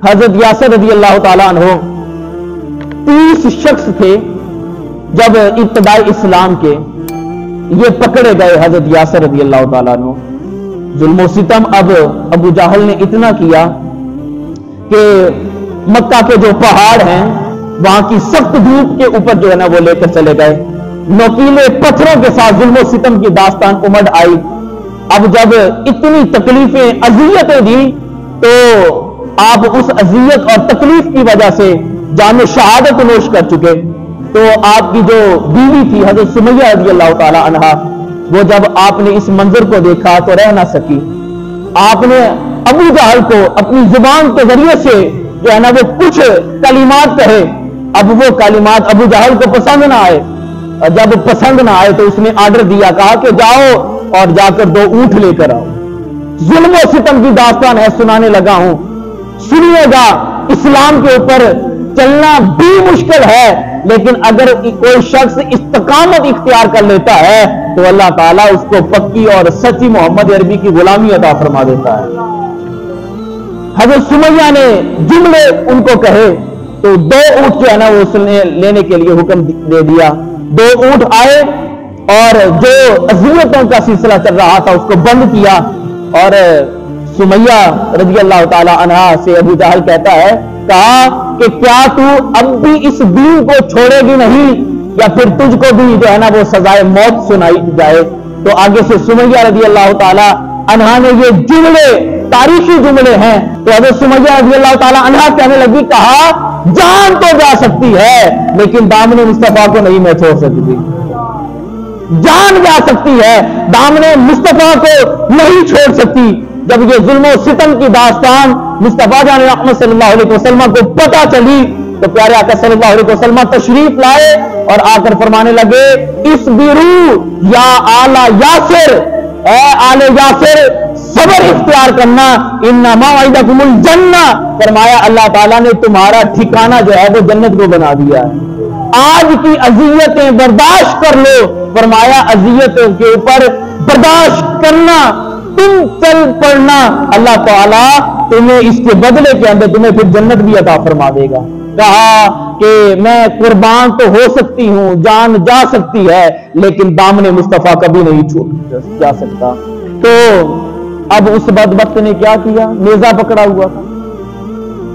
حضرت یاسر رضی اللہ تعالیٰ عنہ 30 شخص تھے جب ابتدائی اسلام کے، یہ پکڑے گئے حضرت یاسر رضی اللہ تعالیٰ عنہ. ظلم و ستم اب ابو جہل نے اتنا کیا کہ مکہ کے جو پہاڑ ہیں وہاں کی سخت دھوپ کے اوپر جو ہے نا وہ لے کر چلے گئے. نوکیلے پتھروں کے ساتھ ظلم و ستم کی داستان امڑ آئی. اب جب اتنی تکلیفیں اذیتیں دی تو آپ اس اذیت اور تکلیف کی وجہ سے جام شہادت نوش کر چکے. تو آپ کی جو بیوی تھی حضرت سمیہ رضی اللہ تعالی عنہا، وہ جب آپ نے اس منظر کو دیکھا تو رہ نہ سکی. آپ نے ابو جہل کو اپنی زبان کے ذریعے سے جو ہے نا وہ کچھ کلمات کہے. اب وہ کلمات ابو جہل کو پسند نہ آئے. جب پسند نہ آئے تو اس نے آرڈر دیا، کہا کہ جاؤ اور جا کر 2 اونٹ لے کر آؤ. ظلم و ستم کی داستان ہے، سنانے لگا ہوں، سنیے گا. اسلام کے اوپر چلنا بھی مشکل ہے، لیکن اگر کوئی شخص استقامت اختیار کر لیتا ہے تو اللہ تعالیٰ اس کو پکی اور سچی محمد عربی کی غلامی عطا فرما دیتا ہے. حضرت سمیہ نے جملے ان کو کہے تو 2 اونٹ جو ہے نا وہ اس نے لینے کے لیے حکم دے دیا. 2 اونٹ آئے اور جو اذیتوں کا سلسلہ چل رہا تھا اس کو بند کیا. اور سمیہ رضی اللہ تعالی عنہا سے ابو جہل کہتا ہے، کہا کہ کیا تو اب بھی اس دین کو چھوڑے گی نہیں یا پھر تجھ کو بھی جو ہے نا وہ سزائے موت سنائی جائے. تو آگے سے سمیہ رضی اللہ تعالی عنہا نے یہ جملے تاریخی جملے ہیں. تو حضرت سمیہ رضی اللہ تعالی عنہا کہنے لگی، کہا جان تو جا سکتی ہے لیکن دامن مصطفیٰ کو نہیں میں چھوڑ سکتی. جان جا سکتی ہے، دامن مصطفیٰ کو نہیں چھوڑ سکتی. جب یہ ظلم و ستم کی داستان مصطفیٰ جان احمد صلی اللہ علیہ وسلم کو پتہ چلی تو پیارے آقا صلی اللہ علیہ وسلم تشریف لائے اور آ کر فرمانے لگے، اصبروا یا آل یاسر، اے آل یاسر صبر اختیار کرنا، انما موعدکم الجنہ. فرمایا اللہ تعالیٰ نے تمہارا ٹھکانہ جو ہے وہ جنت کو بنا دیا ہے. آج کی اذیتیں برداشت کر لو. فرمایا اذیتوں کے اوپر برداشت کرنا، تم چل پڑنا، اللہ تعالیٰ تمہیں اس کے بدلے کے اندر تمہیں پھر جنت بھی عطا فرما دے گا. کہا کہ میں قربان تو ہو سکتی ہوں، جان جا سکتی ہے، لیکن دامن مصطفیٰ کبھی نہیں چھوڑ جا سکتا. تو اب اس بدبخت نے کیا کیا؟ نیزہ پکڑا ہوا تھا،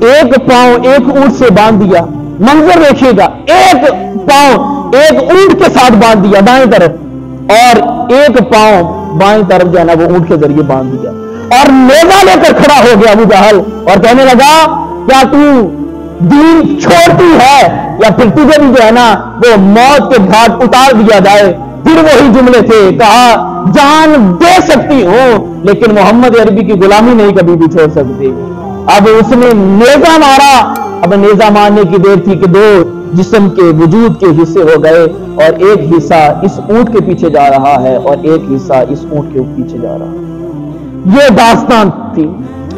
ایک پاؤں ایک اونٹ سے باندھ دیا. منظر دیکھیے گا، ایک پاؤں ایک اونٹ کے ساتھ باندھ دیا دائیں طرف اور ایک پاؤں بائیں طرف جو ہے نا وہ اونٹ کے ذریعے باندھ دیا اور نیزہ لے کر کھڑا ہو گیا ابو جہل اور کہنے لگا، کیا تو دین چھوڑتی ہے یا پھر تجھے بھی جو ہے نا وہ موت کے گھاٹ اتار دیا جائے؟ پھر وہی جملے تھے، کہا جان دے سکتی ہوں لیکن محمد عربی کی غلامی نہیں کبھی بھی چھوڑ سکتی. اب اس نے نیزہ مارا. اب نیزہ مارنے کی دیر تھی کہ 2 جسم کے وجود کے حصے ہو گئے اور ایک حصہ اس اونٹ کے پیچھے جا رہا ہے اور ایک حصہ اس اونٹ کے پیچھے جا رہا ہے. یہ داستان تھی.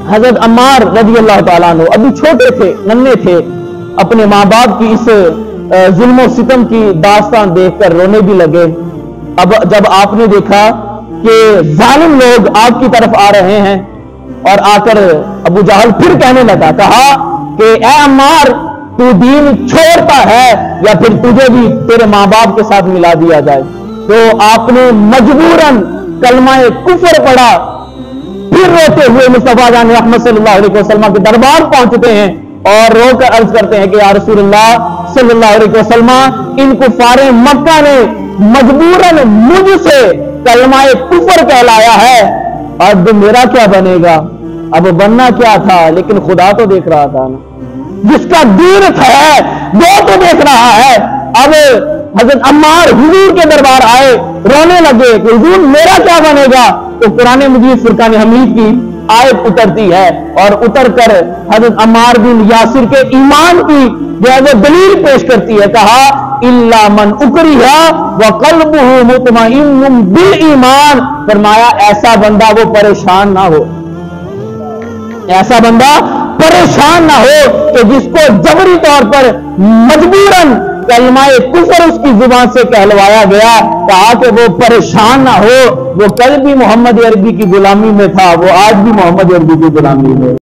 حضرت عمار رضی اللہ تعالیٰ عنہ ابھی چھوٹے تھے، ننھے تھے، اپنے ماں باپ کی اس ظلم و ستم کی داستان دیکھ کر رونے بھی لگے. اب جب آپ نے دیکھا کہ ظالم لوگ آپ کی طرف آ رہے ہیں اور آ کر ابو جہل پھر کہنے لگا، کہا کہ اے عمار تو دین چھوڑتا ہے یا پھر تجھے بھی تیرے ماں باپ کے ساتھ ملا دیا جائے؟ تو آپ نے مجبوراً کلمہ کفر پڑھا. پھر روتے ہوئے مصطفیٰ جان احمد صلی اللہ علیہ وسلم کے دربار پہنچتے ہیں اور رو کر عرض کرتے ہیں کہ یا رسول اللہ صلی اللہ علیہ وسلم، ان کفار مکہ نے مجبوراً مجھ سے کلمہ کفر کہلایا ہے، اب میرا کیا بنے گا؟ اب بننا کیا تھا، لیکن خدا تو دیکھ رہا تھا نا، جس کا دین ہے وہ تو دیکھ رہا ہے. اب حضرت عمار حضور کے دربار آئے، رونے لگے کہ حضور میرا کیا بنے گا؟ تو قرآن مجید فرقان حمید کی آیت اترتی ہے اور اتر کر حضرت عمار بن یاسر کے ایمان کی جو ہے وہ دلیل پیش کرتی ہے. کہا الا من اکرہ وقلبہ مطمئن بالایمان. فرمایا ایسا بندہ وہ پریشان نہ ہو، ایسا بندہ پریشان نہ ہو کہ جس کو جبری طور پر مجبوراً کلمہ کفر اس کی زبان سے کہلوایا گیا. کہا کہ وہ پریشان نہ ہو، وہ کل بھی محمد عربی کی غلامی میں تھا، وہ آج بھی محمد عربی کی غلامی میں.